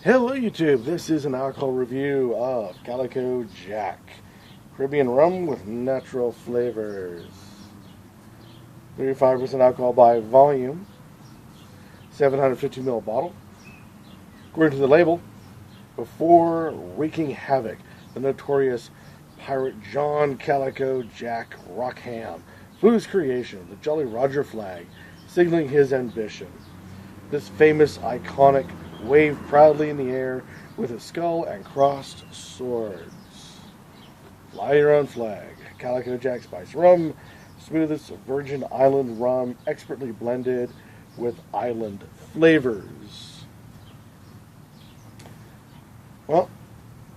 Hello YouTube, this is an alcohol review of Calico Jack. Caribbean rum with natural flavors. 35% alcohol by volume. 750ml bottle. According to the label, before wreaking havoc, the notorious pirate John Calico Jack Rockham flew his creation, the Jolly Roger flag, signaling his ambition. This famous, iconic waved proudly in the air with a skull and crossed swords. Fly your own flag. Calico Jack Spice Rum, smoothest Virgin Island rum, expertly blended with island flavors. Well,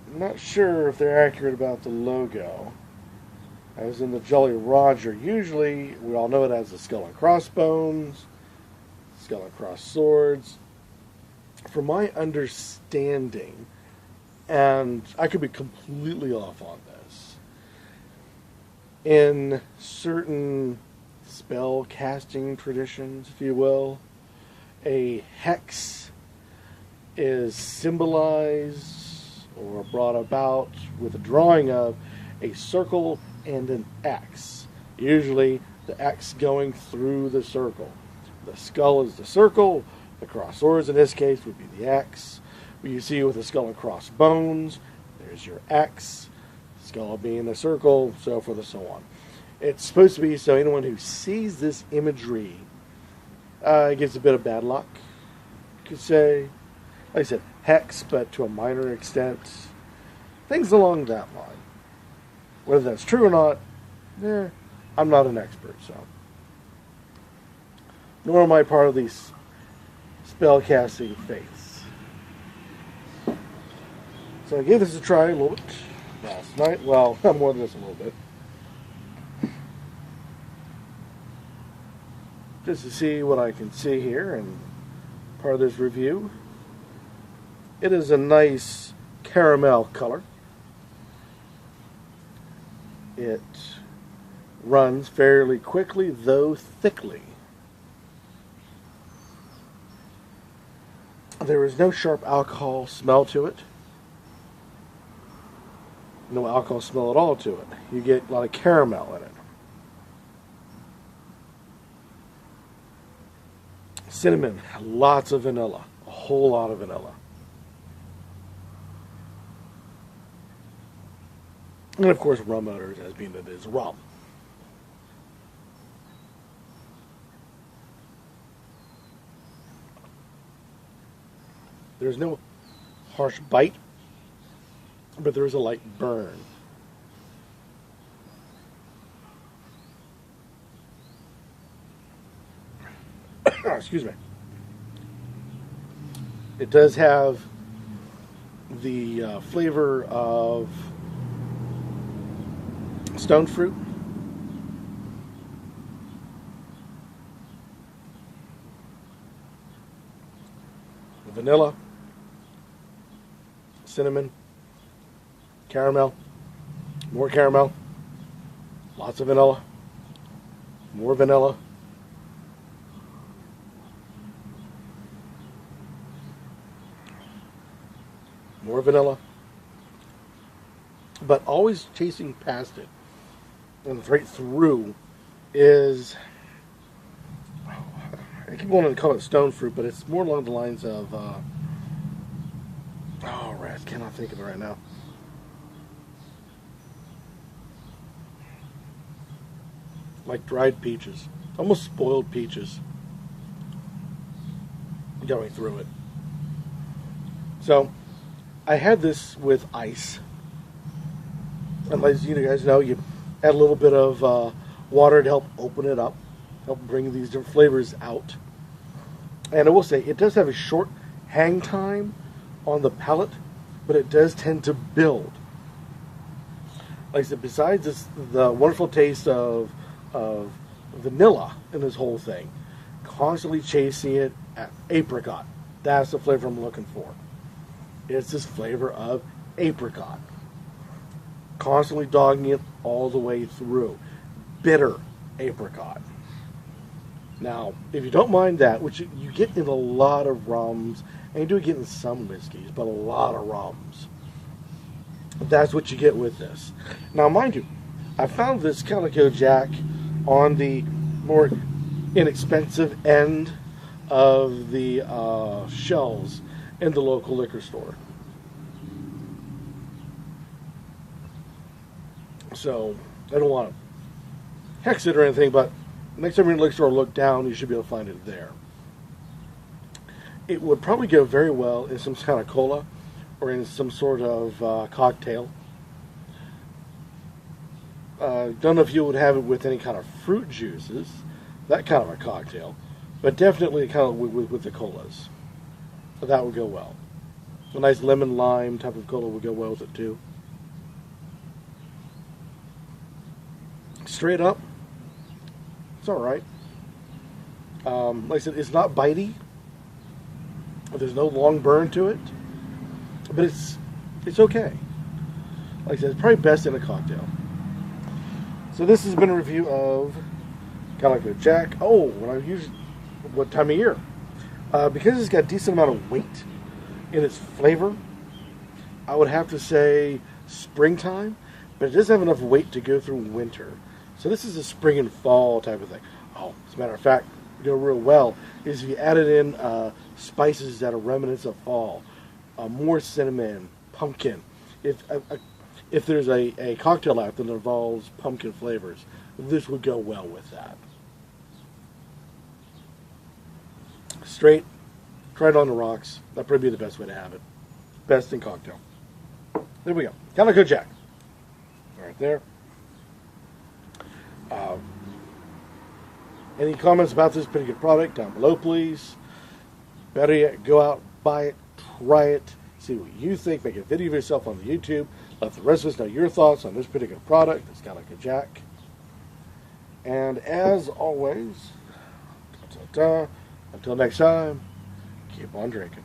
I'm not sure if they're accurate about the logo. As in the Jolly Roger, usually we all know it as the skull and crossbones, skull and cross swords. From my understanding, and I could be completely off on this, in certain spell casting traditions, if you will, a hex is symbolized or brought about with a drawing of a circle and an X. Usually the X going through the circle. The skull is the circle. The cross swords in this case would be the X. What you see with the skull and cross bones, there's your X. Skull being the circle, so forth and so on. It's supposed to be so anyone who sees this imagery gets a bit of bad luck, you could say. Like I said, hex, but to a minor extent. Things along that line. Whether that's true or not, I'm not an expert, so. Nor am I part of these spellcasting faiths. So I gave this a try a little bit last night. Well, more than this a little bit. Just to see what I can see here and part of this review. It is a nice caramel color. It runs fairly quickly, though thickly. There is no sharp alcohol smell to it. No alcohol smell at all to it. You get a lot of caramel in it. Cinnamon, lots of vanilla. A whole lot of vanilla. And of course rum odors, as being that it is rum. There's no harsh bite, but there is a light burn. Excuse me. It does have the flavor of stone fruit. Vanilla. Cinnamon, caramel, more caramel, lots of vanilla, more vanilla, more vanilla, but always chasing past it and right through is, I keep wanting to call it stone fruit, but it's more along the lines of I cannot think of it right now. Like dried peaches. Almost spoiled peaches. Going through it. So, I had this with ice. And as you guys know, you add a little bit of water to help open it up. Help bring these different flavors out. And I will say, it does have a short hang time on the palate, but it does tend to build. Like I said, besides this, the wonderful taste of vanilla in this whole thing, constantly chasing it at apricot. That's the flavor I'm looking for. It's this flavor of apricot. Constantly dogging it all the way through. Bitter apricot. Now, if you don't mind that, which you get in a lot of rums And you do get in some whiskeys, but a lot of rums. That's what you get with this. Now, mind you, I found this Calico Jack on the more inexpensive end of the shelves in the local liquor store. So, I don't want to hex it or anything, but next time you're in the liquor store, look down, you should be able to find it there. It would probably go very well in some kind of cola or in some sort of cocktail. Don't know if you would have it with any kind of fruit juices, that kind of a cocktail, but definitely kind of with the colas. So that would go well. A nice lemon lime type of cola would go well with it too. Straight up, it's all right. Like I said, it's not bitey. There's no long burn to it, but it's okay. Like I said, it's probably best in a cocktail. So this has been a review of Calico Jack. Oh, what time of year? Because it's got a decent amount of weight in its flavor, I would have to say springtime, but it doesn't have enough weight to go through winter. So this is a spring and fall type of thing. Oh, as a matter of fact, go real well is if you added in spices that are remnants of fall, more cinnamon, pumpkin. If there's a cocktail out that involves pumpkin flavors, this would go well with that. Straight, try it on the rocks. That'd probably be the best way to have it. Best in cocktail. There we go. Calico Jack. Right there. Any comments about this pretty good product down below, please. Better yet, go out, buy it, try it, see what you think. Make a video of yourself on the YouTube. Let the rest of us know your thoughts on this particular product. It's Calico Jack. And as always, until next time, keep on drinking.